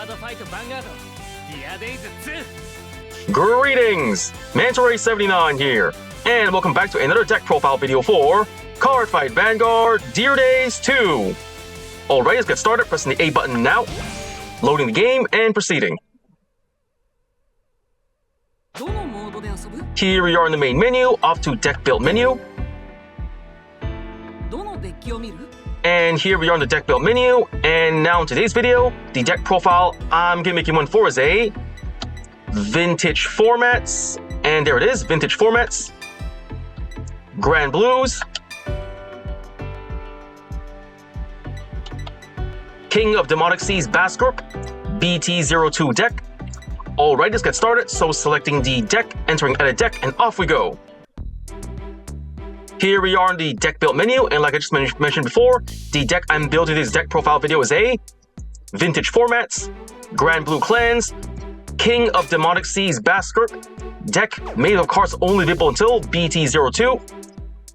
Cardfight Vanguard BT02. Greetings! Mantore79 here, and welcome back to another deck profile video for Cardfight Vanguard Dear Days 2. Alright, let's get started. Pressing the A button now, loading the game, and proceeding. Here we are in the main menu, off to deck build menu. And here we are in the deck build menu, and now in today's video, the deck profile I'm going to make you one for is a Vintage Formats, and there it is, Vintage Formats, Granblues, King of Demonic Seas Basskirk, BT02 deck. Alright, let's get started. So selecting the deck, entering edit deck, and off we go. Here we are in the deck build menu, and like I just mentioned before, the deck I'm building this deck profile video is a Vintage Formats, Granblue Clans, King of Demonic Seas Basskirk deck made of cards only available until BT02.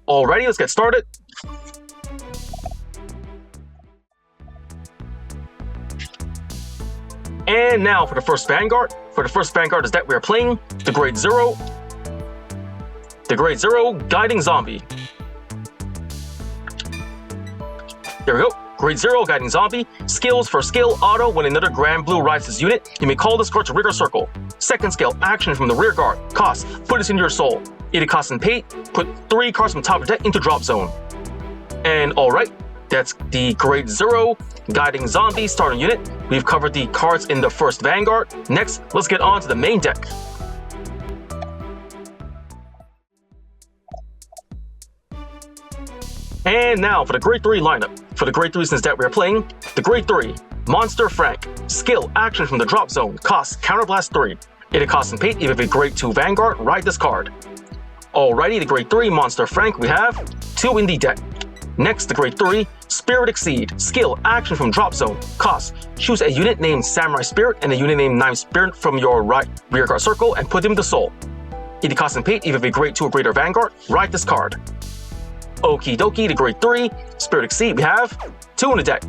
Alrighty, let's get started. And now for the first Vanguard. For the first Vanguard is that we are playing the Grade Zero. The Grade Zero Guiding Zombie. There we go. Grade Zero Guiding Zombie. Skills for skill auto. When another Gramblue rides this unit, you may call this card to rear guard circle. Second skill, action from the rear guard. Cost, put this into your soul. Either cost and pay, put 3 cards from top of deck into drop zone. And alright, that's the Grade Zero Guiding Zombie starting unit. We've covered the cards in the first Vanguard. Next, let's get on to the main deck. And now for the Grade 3 lineup. For the Grade 3 since that we're playing, the Grade 3, Monster Frank. Skill, action from the drop zone. Cost, Counterblast 3. It costs and pay. If you have a Grade 2 Vanguard, ride this card. Alrighty, the Grade 3, Monster Frank, we have 2 in the deck. Next, the Grade 3, Spirit Exceed. Skill, action from drop zone. Cost, choose a unit named Samurai Spirit and a unit named Knife Spirit from your right rear guard circle and put them to soul. It costs and pay. If you have a Grade 2 or greater Vanguard, ride this card. Okie dokie, the Grade 3, Spirit Exceed, we have 2 in the deck.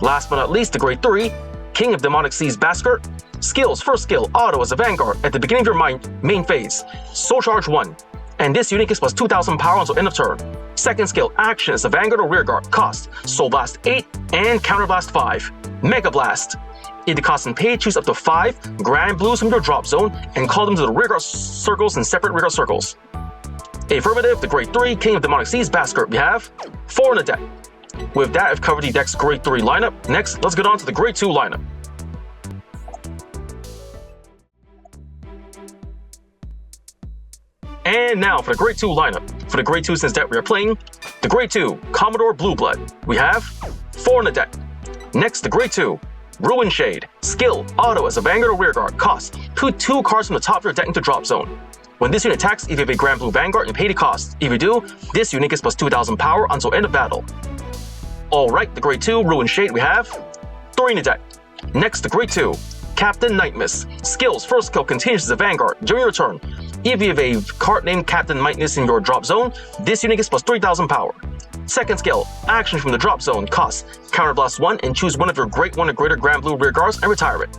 Last but not least, the Grade 3, King of Demonic Seas Basskirk. Skills, first skill, auto as a Vanguard. At the beginning of your main phase, Soul Charge 1. And this unit gets plus 2,000 power until end of turn. Second skill, action as a Vanguard or rear guard. Cost, Soul Blast 8 and Counter Blast 5. Mega Blast. Either cost and pay, choose up to 5 Granblues from your drop zone and call them to the rear guard circles in separate rear guard circles. Affirmative, the Grade 3, King of Demonic Seas Basskirk, we have 4 in the deck. With that, I've covered the deck's Grade 3 lineup. Next, let's get on to the Grade 2 lineup. And now for the Grade 2 lineup. For the Grade 2 since that we are playing, the Grade 2, Commodore Blue Blood, we have 4 in the deck. Next, the Grade 2, Ruin Shade. Skill, auto as a Vanguard or rear guard. Cost, put 2 cards from the top of your deck into drop zone. When this unit attacks, if you have a Granblue Vanguard, you pay the cost. If you do, this unit gets plus 2,000 power until end of battle. Alright, the Grade 2, Ruin Shade, we have 3 in the deck. Next, the Grade 2, Captain Nightmist. Skills, first skill continues as a Vanguard. During your turn, if you have a card named Captain Nightmist in your drop zone, this unit gets plus 3,000 power. Second skill, action from the drop zone. Cost, Counterblast 1 and choose one of your Grade 1 or greater Granblue rear guards and retire it.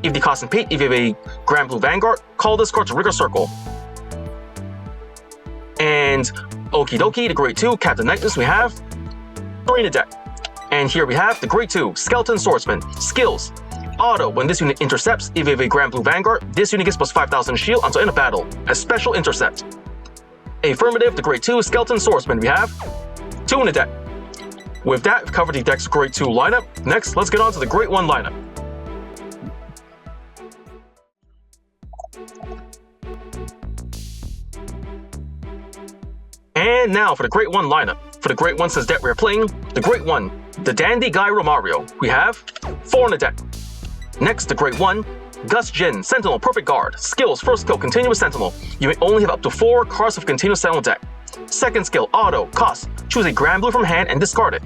If the cost and pay, if you have a Granblue Vanguard, call this card to rear guard circle. And okie dokie, the Grade 2, Captain Nightmist, we have 3 in the deck. And here we have the Grade 2, Skeleton Swordsman. Skills, auto, when this unit intercepts, if you have a Granblue Vanguard, this unit gets plus 5,000 shield until end of battle. A special intercept. Affirmative, the Grade 2, Skeleton Swordsman, we have 2 in the deck. With that, we've covered the deck's Grade 2 lineup. Next, let's get on to the Grade 1 lineup. And now for the Grade 1 lineup. For the Grade 1 since that we're playing, the Grade 1, the Dandy Guy Romario, we have 4 in the deck. Next, the Grade 1, Gus Jin, Sentinel Perfect Guard. Skills, first skill, Continuous Sentinel. You may only have up to 4 cards of Continuous Sentinel deck. Second skill, auto. Cost, choose a Granblue from hand and discard it.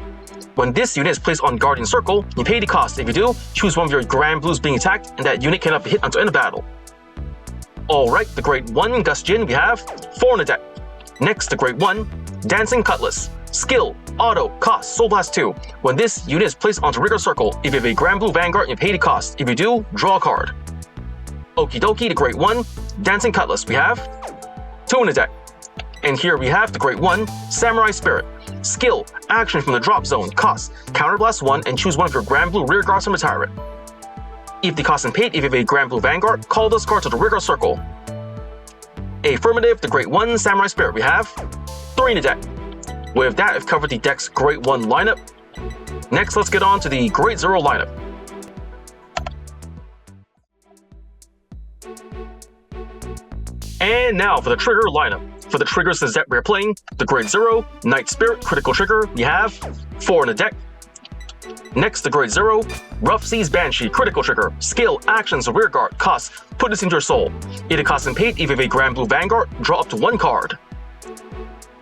When this unit is placed on Guardian Circle, you pay the cost. If you do, choose one of your Granblues being attacked, and that unit cannot be hit until end of battle. Alright, the Grade 1, Gus Jin, we have 4 in the deck. Next, the Grade 1, Dancing Cutlass. Skill, Auto, cost, Soul Blast 2. When this unit is placed onto rigor circle, if you have a Granblue Vanguard, you pay the cost. If you do, draw a card. Okie dokie, the Great One, Dancing Cutlass. We have 2 in the deck. And here we have the Great One, Samurai Spirit. Skill, action from the drop zone, cost, Counterblast 1 and choose one of your Granblue rear guards from retirement. If the cost and paid, if you have a Granblue Vanguard, call this card to the rigor circle. Affirmative, the Great One, Samurai Spirit. We have 3 in the deck. With that, I've covered the deck's Great One lineup. Next, let's get on to the Great Zero lineup. And now for the trigger lineup. For the triggers that we're playing, the Great Zero, Night Spirit, critical trigger, we have 4 in the deck. Next, the Great Zero, Rough Seas Banshee, critical trigger, skill, actions, rear guard, cost, put this into your soul. It costs and paid, if you have a Granblue Vanguard, draw up to 1 card.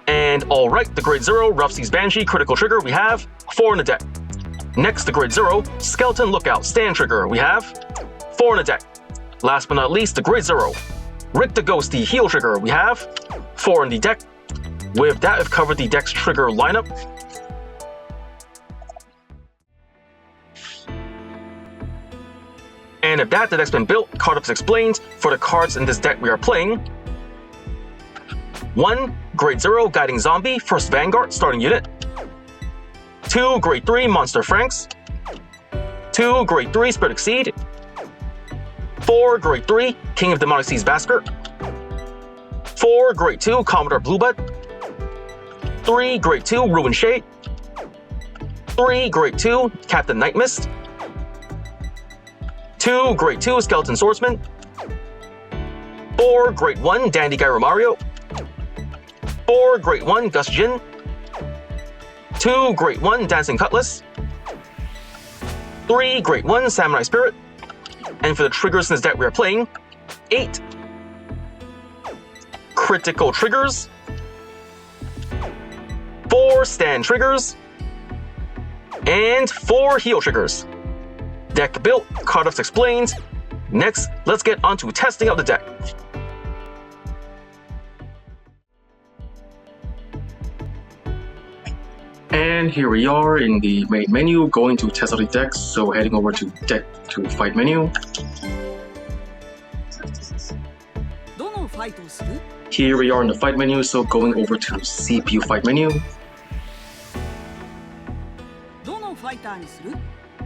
And alright, the Great Zero, Rough Seas Banshee, critical trigger, we have 4 in the deck. Next, the Great Zero, Skeleton Lookout, stand trigger, we have 4 in the deck. Last but not least, the Great Zero, Rick the Ghosty, heal trigger, we have 4 in the deck. With that, I've covered the deck's trigger lineup. And if that, the deck's been built, card ups explained. For the cards in this deck we are playing, 1. Great Zero, Guiding Zombie, first Vanguard, starting unit. 2. Great 3, Monster Franks. 2. Great 3, Spirit Exceed. 4. Great 3, King of Demonic Seas Basskirk. 4. Great 2, Commodore Bluebud. 3. Great 2, Ruin Shade. 3. Great 2, Captain Nightmist. 2. Great 2, Skeleton Swordsman. 4. Great 1, Dandy Gyro Mario. 4. Great 1, Gus Jin. 2. Great 1, Dancing Cutlass. 3. Great 1, Samurai Spirit. And for the triggers in this deck we are playing, 8 critical triggers, 4 stand triggers, and 4 heal triggers. Deck built, card ups explained. Next, let's get onto testing of the deck. And here we are in the main menu, going to test out the decks. So heading over to deck to fight menu. Here we are in the fight menu, so going over to CPU fight menu.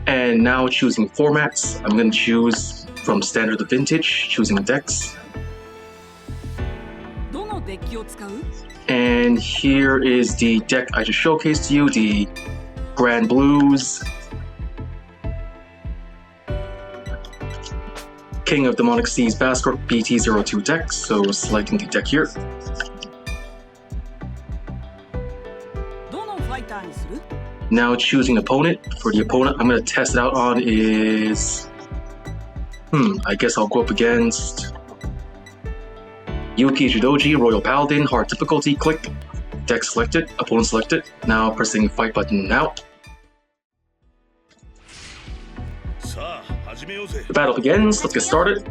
And now choosing formats. I'm going to choose from standard to vintage, choosing decks. And here is the deck I just showcased to you, the Granblues, King of Demonic Seas Basskirk BT02 deck, so selecting the deck here. Now choosing opponent. For the opponent I'm going to test it out on is... I guess I'll go up against Yuki Judoji, Royal Paladin, hard difficulty, click, deck selected, opponent selected, now pressing fight button now. The battle begins, let's get started.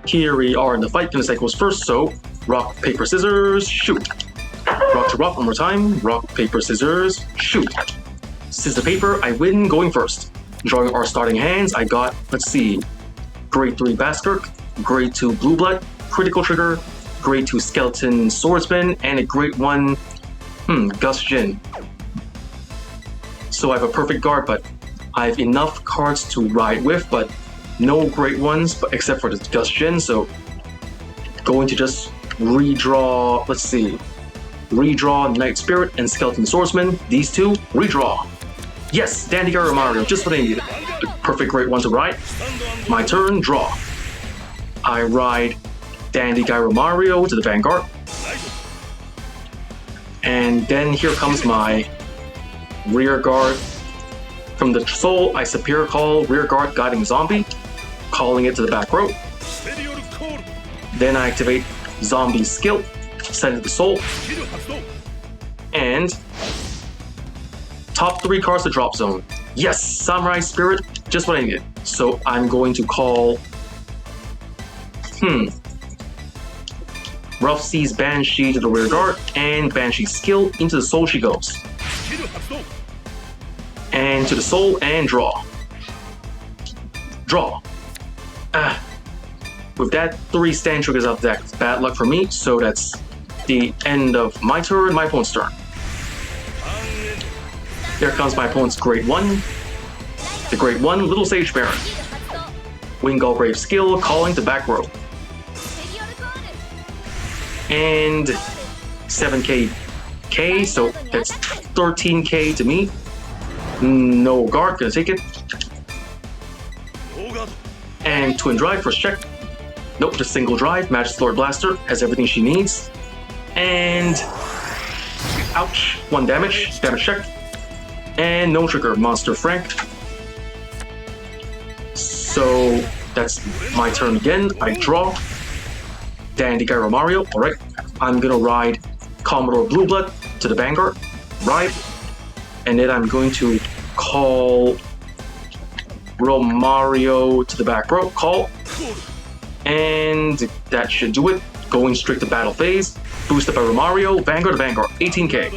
Here we are in the fight, gonna say goes first, so rock, paper, scissors, shoot. Rock to rock one more time, rock, paper, scissors, shoot. Scissors paper, I win going first. Drawing our starting hands, I got, let's see, Grade 3 Basskirk, Grade 2 Blue Blood, critical trigger, Grade 2 Skeleton Swordsman, and a Grade 1, Gus Jin. So I have a perfect guard, but I have enough cards to ride with, but no great ones, but except for the Gus Jin, so going to just redraw, let's see, redraw Night Spirit and Skeleton Swordsman, these two, redraw. Yes, Dandy Gyro Mario, just what I needed. The perfect great one to ride. My turn, draw. I ride Dandy Gyro Mario to the Vanguard. And then here comes my rear guard. From the soul, I Superior Call Rear Guard Guiding Zombie, calling it to the back row. Then I activate Zombie Skill, send it to the soul. And top 3 cards to drop zone. Yes, Samurai Spirit, just what I needed. So I'm going to call... Rough Seas Banshee to the rear guard, and Banshee skill into the soul she goes. And to the soul, and draw. Draw. With that, 3 stand triggers out the deck. Bad luck for me, so that's the end of my turn, my opponent's turn. Here comes my opponent's Grade 1. The Grade 1, Little Sage Baron. Wingall Grave skill, calling the back row. And 7k, so that's 13k to me. No guard, gonna take it. And Twin Drive, first check. Nope, just single drive. Majesty Lord Blaster has everything she needs. And... ouch, 1 damage check. And no trigger, Monster Frank. So that's my turn again. I draw. Dandy Gyro Mario, alright. I'm gonna ride Commodore Blueblood to the Vanguard. Ride. And then I'm going to call Romario to the back row. Call. And that should do it. Going straight to battle phase. Boosted by Romario. Vanguard to Vanguard. 18k.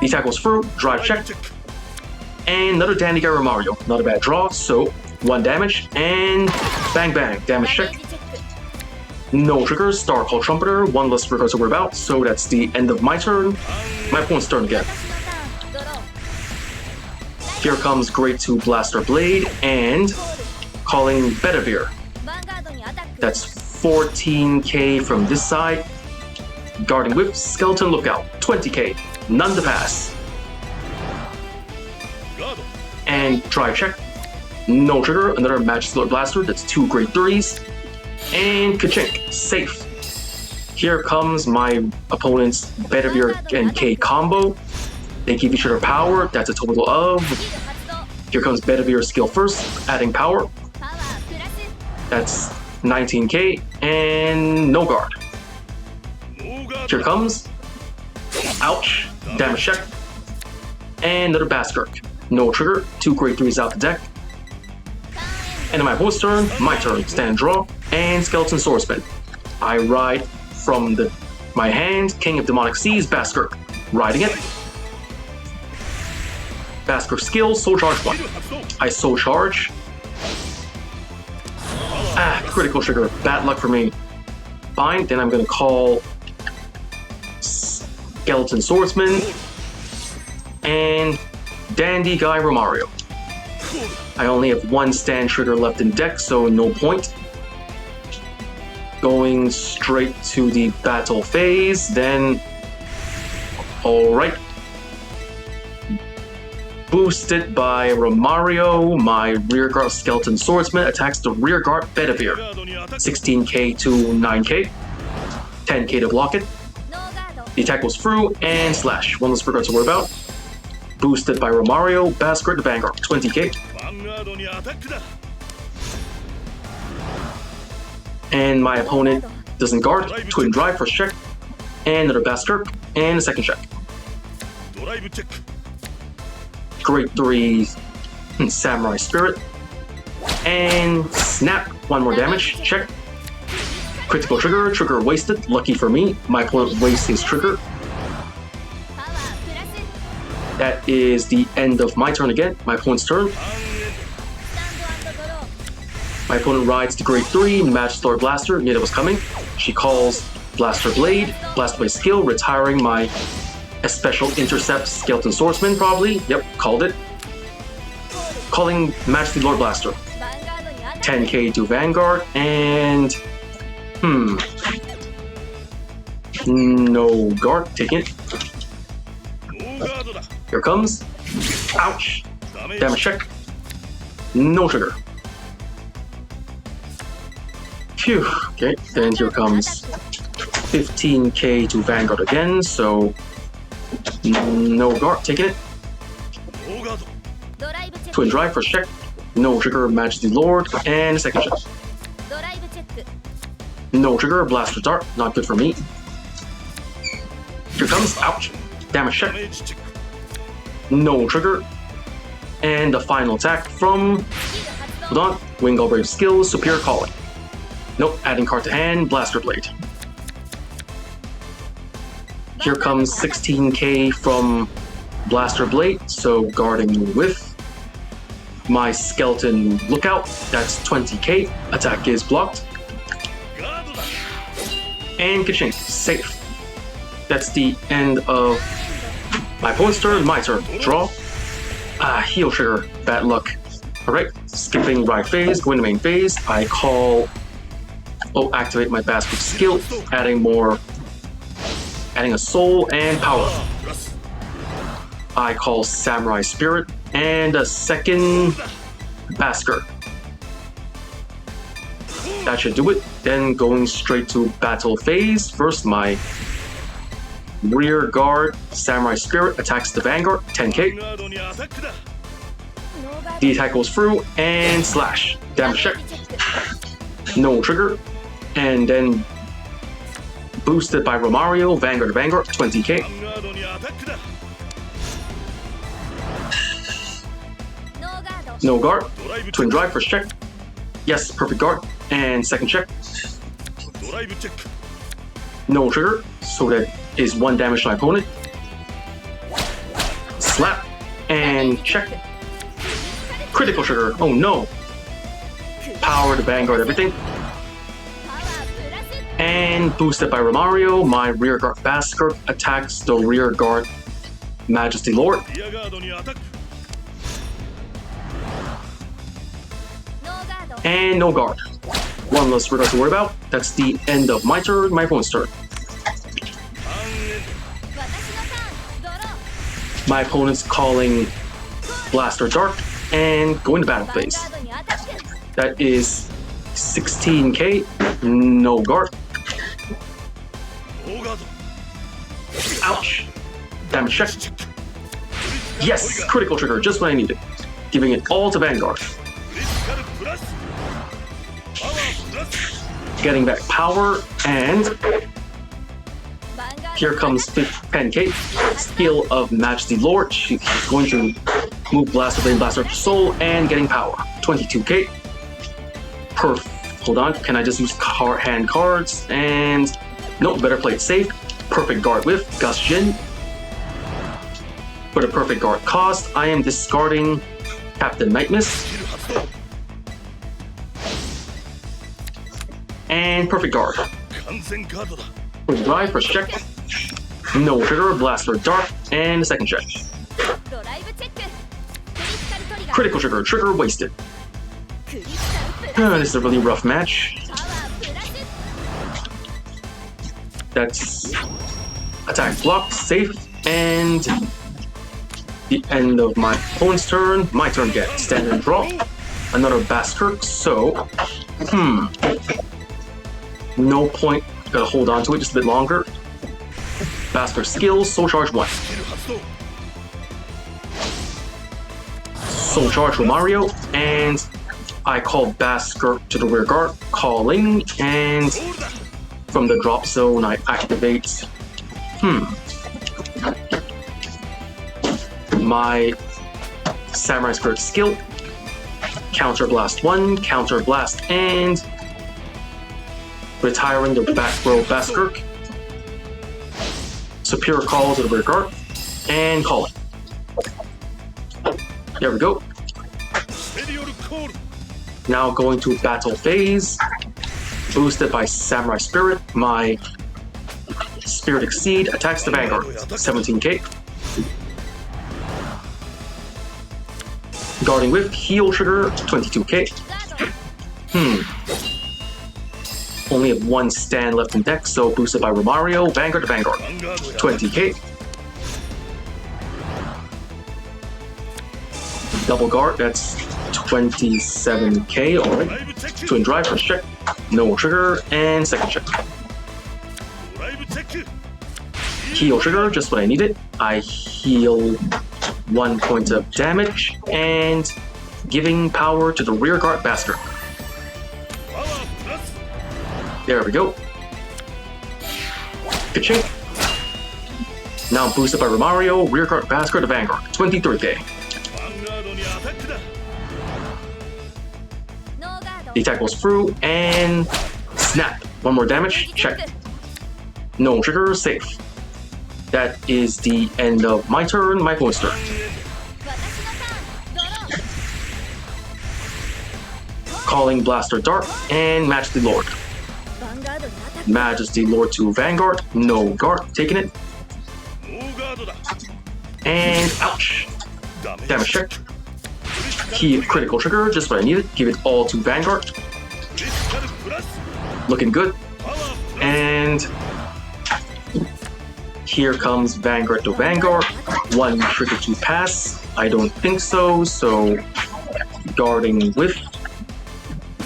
The attack goes through. Drive check. And another Dandy Gyro Mario. Not a bad draw. So 1 damage. And bang bang. Damage check. No triggers. Star Call Trumpeter. 1 less trigger to worry about. So that's the end of my turn. My opponent's turn again. Here comes Grade 2 Blaster Blade and calling Bedivere. That's 14k from this side. Guarding Whip, Skeleton Lookout, 20k. None to pass. And drive check. No trigger. Another Majesty Lord Blaster. That's 2 Grade 3s. And Kachink, safe. Here comes my opponent's Bedivere and K combo. They give each other power. That's a total of... Here comes Bedivere skill first, adding power. That's 19k, and no guard. Here comes... ouch, damage check. And another Basskirk. No trigger, 2 Grade 3s out the deck. And in my opponent's turn, my turn, stand draw, and Skeleton Swordsman. I ride from my hand, King of Demonic Seas, Basskirk. Riding it. Basskirk skill, Soul Charge 1. I Soul Charge. Critical trigger. Bad luck for me. Fine, then I'm gonna call Skeleton Swordsman and Dandy Gyro Mario. I only have 1 stand trigger left in deck, so no point. Going straight to the battle phase, then... alright. Boosted by Romario, my rearguard Skeleton Swordsman attacks the rearguard Bedivere. 16k to 9k. 10k to block it. The attack goes through and slash. 1 less rearguard to worry about. Boosted by Romario, Basskirk to Vanguard. 20k. And my opponent doesn't guard. Twin Drive first check. And another Basskirk. And a second check. Grade 3 Samurai Spirit. And snap. 1 more damage. Check. Critical trigger. Trigger wasted. Lucky for me. My opponent wastes his trigger. That is the end of my turn again. My opponent's turn. My opponent rides the Grade 3 Majesty Lord Blaster. Knew that was coming. She calls Blaster Blade. Blaster Blade skill. Retiring my Special Intercept Skeleton Swordsman, probably. Yep, called it. Calling Majesty Lord Blaster. 10k to Vanguard, and... no guard, taking it. Here comes. Ouch. Damage check. No trigger. Phew. Okay, then here comes 15k to Vanguard again, so... no guard, taking it. Twin Drive first check. No trigger, Majesty Lord, and second check. No trigger, Blaster Dart, not good for me. Here comes, ouch, damage check. no trigger. And the final attack from, hold on, Wingull Brave skill, Superior Calling. Nope, adding card to hand, Blaster Blade. Here comes 16k from Blaster Blade, so guarding with my Skeleton Lookout, that's 20k, attack is blocked. And ka-ching, safe. That's the end of my opponent's turn, my turn. Draw. Heal trigger, bad luck. Alright, skipping right phase, going to main phase. I call, activate my Basskirk skill, adding a soul and power. I call Samurai Spirit and a second Basskirk. That should do it. Then going straight to battle phase. First, my rear guard Samurai Spirit attacks the Vanguard, 10k. The attack goes through and slash. Damage check. No trigger. And then boosted by Romario, Vanguard to Vanguard, 20k. No guard. Twin drive, first check. Yes, perfect guard. And second check. No trigger, so that is 1 damage to my opponent. Slap. And check. Critical trigger. Oh no. Power to Vanguard everything. And boosted by Romario, my rear guard Basskirk attacks the rear guard Majesty Lord. And no guard. One less rear guard to worry about. That's the end of my turn, my opponent's turn. My opponent's calling Blaster Dark and going to battle phase. That is 16k, no guard. Ouch. Damage check. Yes, critical trigger, just what I needed. Giving it all to Vanguard. Getting back power, and here comes 10k. Skill of Majesty Lord. She's going to move Blaster Blade, Blaster Soul, and getting power. 22k. Hold on, can I just use hand cards? And nope, better play it safe. Perfect guard with Gust Jin. For the perfect guard cost, I am discarding Captain Night Mist. And perfect guard. First drive, first check. No trigger, Blaster Dark, and a second check. Critical trigger, trigger wasted. This is a really rough match. That's attack blocked, safe, and the end of my opponent's turn. My turn again. Standard draw. Another Basskirk, so no point. Gotta hold on to it just a bit longer. Basskirk skills, Soul Charge 1. Soul Charge Romario, and I call Basskirk to the rear guard, calling, and from the drop zone I activate my Samurai Spirit skill, Counter Blast 1, Counter Blast, and retiring the back row Basskirk. Superior Call to the rear guard, and calling. There we go. Now going to battle phase. Boosted by Samurai Spirit, my Spirit Exceed attacks the Vanguard, 17k. Guarding with Heal Trigger, 22k. Only have 1 stand left in deck, so boosted by Romario, Vanguard to Vanguard, 20k. Double guard, that's 27k, alright. Twin drive, first check. No trigger, and second check. Heal trigger, just what I needed. I heal 1 point of damage, and giving power to the rear guard Basskirk. There we go. Ka-ching. Now boosted by Romario, rear guard Basskirk to Vanguard, 23k. ヴァンガードにアタックだ The attack goes through and snap. One more damage, check. No trigger, safe. That is the end of my turn, my opponent's turn. Calling Blaster Dart and Majesty Lord. Majesty Lord to Vanguard, no guard, taking it. ノーガードだ And ouch. ダメ Damage check. Key critical trigger, just what I needed. Give it all to Vanguard. クリティカルプラス Looking good. パワープラス And here comes Vanguard to Vanguard. One trigger to pass. I don't think so. So guarding with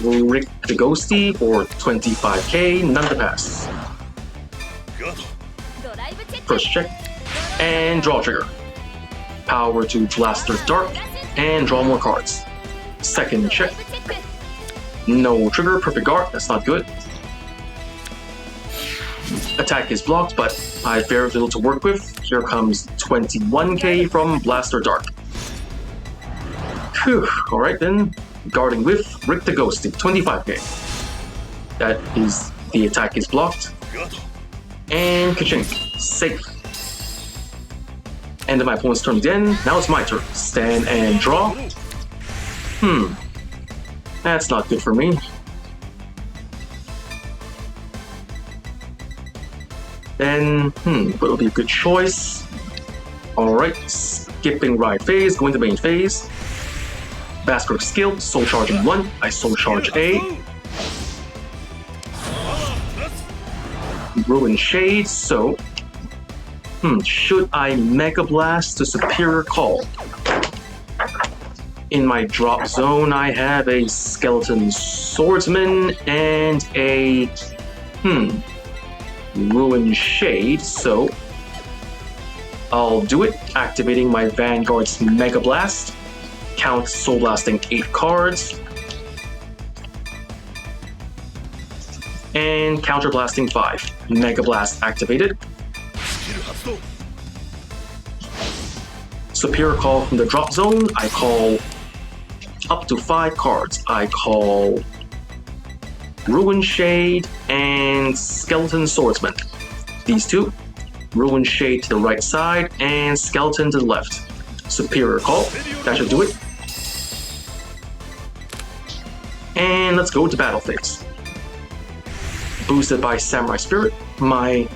Rick the Ghosty for 25k. None to pass. ガード First check and draw trigger. Power to Blaster Dart and draw more cards. Second check. No trigger, perfect guard, that's not good. Attack is blocked, but I have very little to work with. Here comes 21k from Blaster Dart. Phew, alright then. Guarding with Rick the Ghosty, 25k. That is, the attack is blocked. ガード And ka-ching, safe. End of my opponent's turn again. Now it's my turn. Stand and draw. That's not good for me. Then, what would be a good choice? Alright, skipping ride phase, going to main phase. Basskirk skill, soul charging 1. I soul charge A. パワープラス Ruin Shade, so should I Mega Blast to Superior Call? In my drop zone, I have a Skeleton Swordsman and a Ruin Shade, so I'll do it, activating my Vanguard's Mega Blast. Count Soul Blasting 8 cards. And Counter Blasting 5. Mega Blast activated. スキル発動 Superior Call from the drop zone. I call up to 5 cards. I call Ruin Shade and Skeleton Swordsman. These two. Ruin Shade to the right side and Skeleton to the left. Superior Call. That should do it. And let's go to battle phase. Boosted by Samurai Spirit, my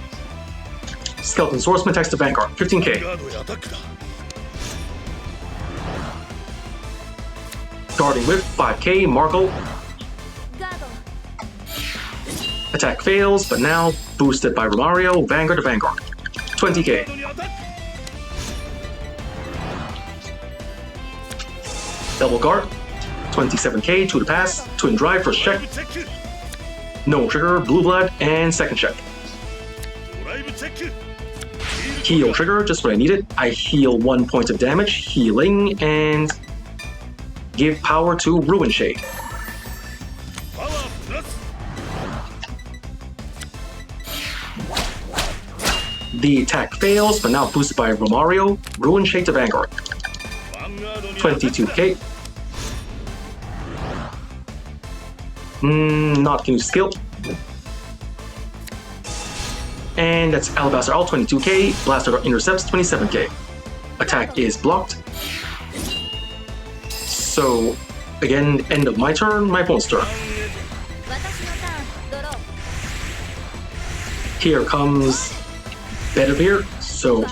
Skeleton Swordsman attacks to Vanguard, 15k. ガードへアタックだ Guarding with 5k, Marco. Attack fails, but now boosted by Romario, Vanguard to Vanguard, 20k. ガードにアタック Double guard, 27k, 2 to pass, twin drive, first ドライ check, ブチェック no trigger, blue blood, and second check. ドライブチェック Heal trigger, just what I needed. I heal 1 point of damage, healing, and give power to Ruin Shade. パワープラス The attack fails, but now boosted by Romario, Ruin Shade to Vanguard, ヴァンガードにアタックだ 22k. Not gonna skill. And that's Alabaster All, 22k. Blaster Dart intercepts, 27k. Attack is blocked. So, again, end of my turn, my opponent's turn. Here comes Bedivere, so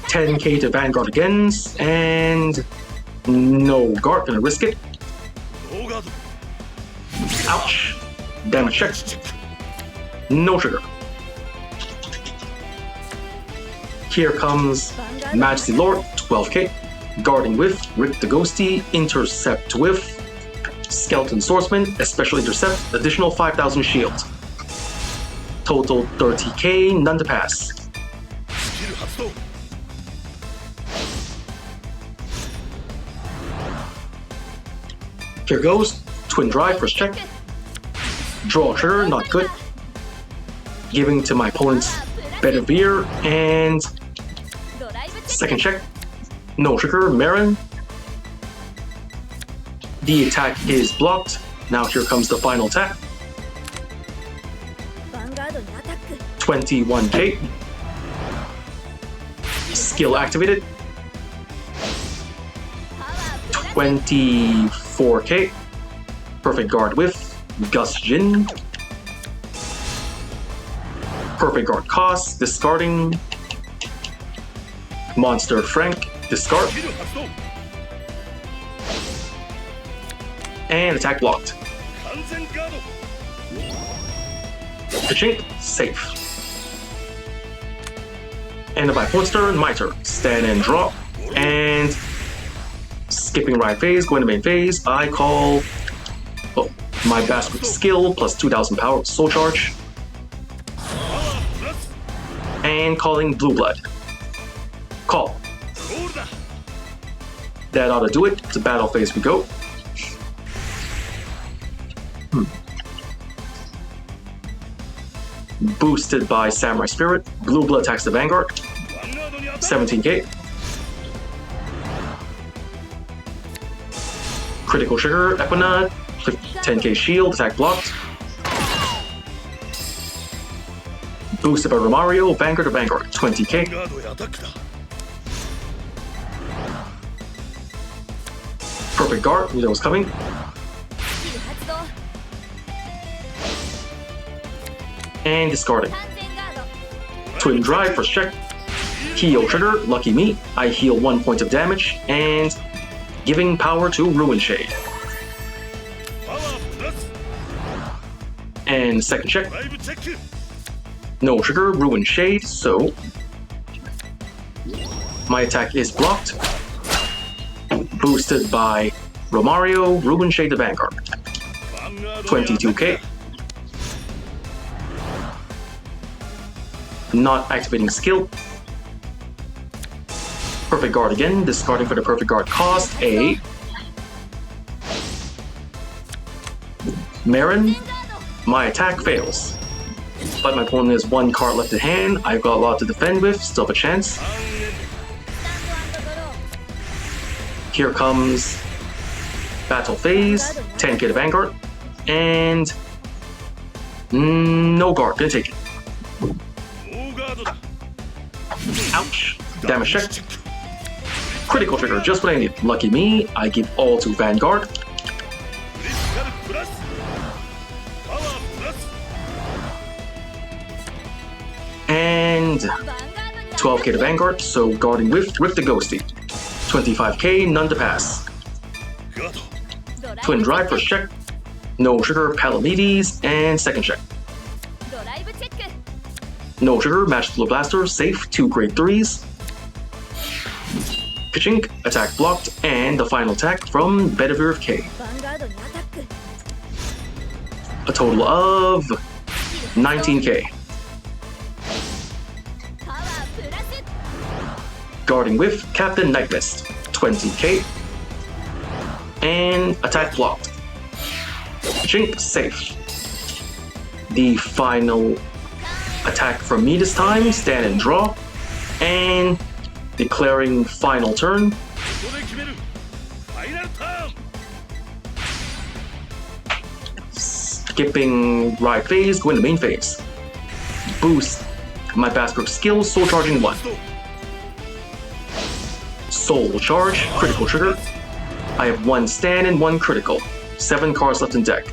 10k to Vanguard again, and no guard, gonna risk it. ノーガード Ouch. Damage check. No trigger. Here comes Majesty Lord, 12k. Guarding with Rick the Ghosty, intercept with Skeleton Swordsman, especially intercept, additional 5,000 shield. Total 30k, none to pass. スキル発動 Here goes, twin drive, first check. Draw trigger, not good. Giving to my opponent's Bedivere and Second check. No trigger, Marin. The attack is blocked. Now here comes the final attack. 21k. Skill activated. 24k. Perfect guard with Gus Jin. Perfect guard cost, discarding. Monster Frank, discard. And attack blocked. Kachink, safe. And by point turn, my turn. Stand and draw. And skipping right phase, going to main phase, I call my Basskirk skill plus 2000 power soul charge. And calling Blue Blood. Call. That ought to do it. To battle phase we go. Boosted by Samurai Spirit. Blue Blood attacks the Vanguard. 17k. Critical trigger, Equinaut. 10k shield, attack blocked. Boosted by Romario, Vanguard to Vanguard, 20k. Perfect guard, knew that was coming. And discarding. Twin drive, first check. Heal trigger, lucky me. I heal 1 point of damage, and giving power to Ruin Shade. And second check. No trigger, Ruin Shade, so my attack is blocked. Boosted by Romario, Ruin Shade the Vanguard. 22k. Not activating skill. Perfect guard again, discarding for the perfect guard cost a Marin. My attack fails. But my opponent has 1 card left in hand. I've got a lot to defend with, still have a chance. Here comes battle phase, 10k to Vanguard, and no guard, gonna take it. Ouch, damage check. Critical trigger, just what I need. Lucky me, I give all to Vanguard. And 12k to Vanguard, so guarding with the Ghosty. 25k, none to pass. Twin drive, first check. No trigger, Palamedes, and second check. No trigger, match the blaster, safe, 2 grade 3s. Kachink, attack blocked, and the final attack from Bedivere of K. A total of 19k. Guarding with Captain Nightmist, 20k. And attack blocked. Kachink, safe. The final attack from me this time, stand and draw. And declaring final turn. Skipping right phase, going to main phase. Boost my Basskirk skill, soul charging 1. Soul charge, critical trigger. I have 1 stand and 1 critical. 7 cards left in deck.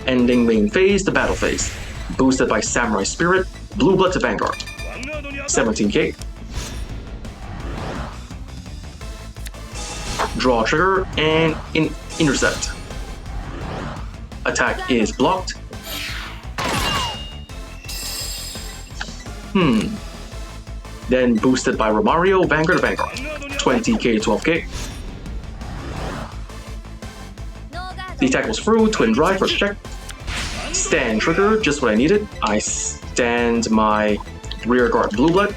Ending main phase to battle phase. Boosted by Samurai Spirit, Blue Blood to Vanguard. 17k. Draw trigger and intercept. Attack is blocked. Then boosted by Romario, Vanguard to Vanguard. 20k, 12k. The attack was through, twin drive, first check. Stand trigger, just what I needed. I stand my rear guard Blue Blood.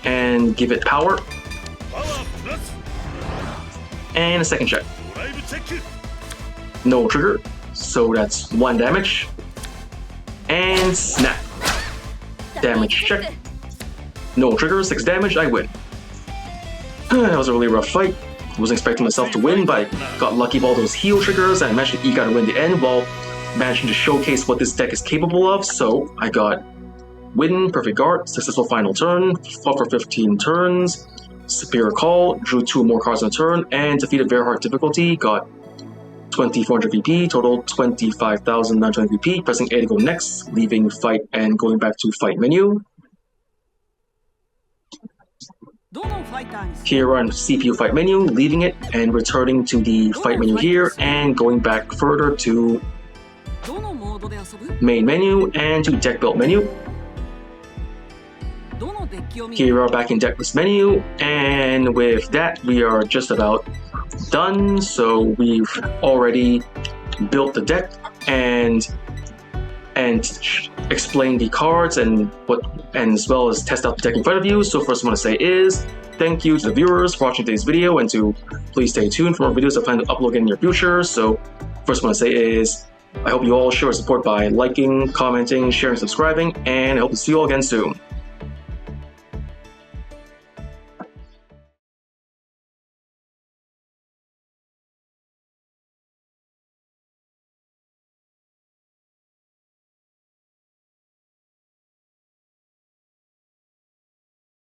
And give it power. And a second check. No trigger, so that's 1 damage. And snap. Damage check. No trigger, 6 damage, I win. That was a really rough fight. Wasn't expecting myself to win, but I got lucky with all those heal triggers and I managed to eke out a win in the end while managing to showcase what this deck is capable of. So I got win, perfect guard, successful final turn, fought for 15 turns, superior call, drew 2 more cards on a turn, and defeated very hard difficulty, got 2400 VP, total 25,920 VP, pressing A to go next, leaving fight and going back to fight menu. Here on CPU fight menu, leaving it and returning to the fight menu here and going back further to main menu and to deck build menu. Here we are back in deck list menu, and with that we are just about done. So we've already built the deck and explain the cards and as well as test out the deck in front of you. So first I want to say is thank you to the viewers for watching today's video, and to please stay tuned for more videos I plan to upload in the near future. So first I want to say is I hope you all show your support by liking, commenting, sharing, subscribing, and I hope to see you all again soon.